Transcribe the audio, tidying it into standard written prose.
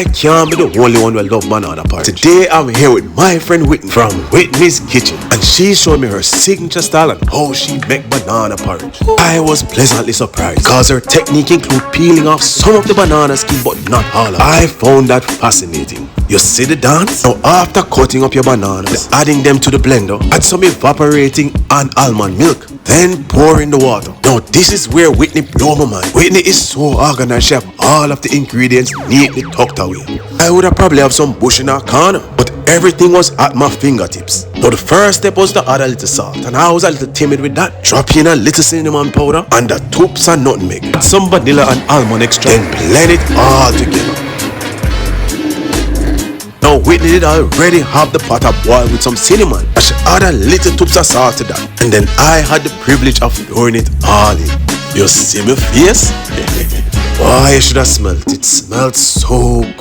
I can't be the only one who love banana porridge. Today I'm here with my friend Whitney from Whitney's Kitchen, and she showed me her signature style and how she make banana porridge. I was pleasantly surprised because her technique include peeling off some of the banana skin but not all of it. I found that fascinating. You see the dance? Now after cutting up your bananas, adding them to the blender, add some evaporating and almond milk, then pour in the water. Now this is where Whitney blew my mind. Whitney is so organized, she have all of the ingredients neatly tucked away. I would have probably have some bush in our corner, but everything was at my fingertips. Now the first step was to add a little salt, and I was a little timid with that. Drop in a little cinnamon powder and the tubes and nutmeg, some vanilla and almond extract, then blend it all together. Now Whitney did already have the pot up boiled with some cinnamon, and she add a little tubes of salt to that, and then I had the privilege of throwing it all in. You see my face? Boy, you should have smelled it. It smelled so good.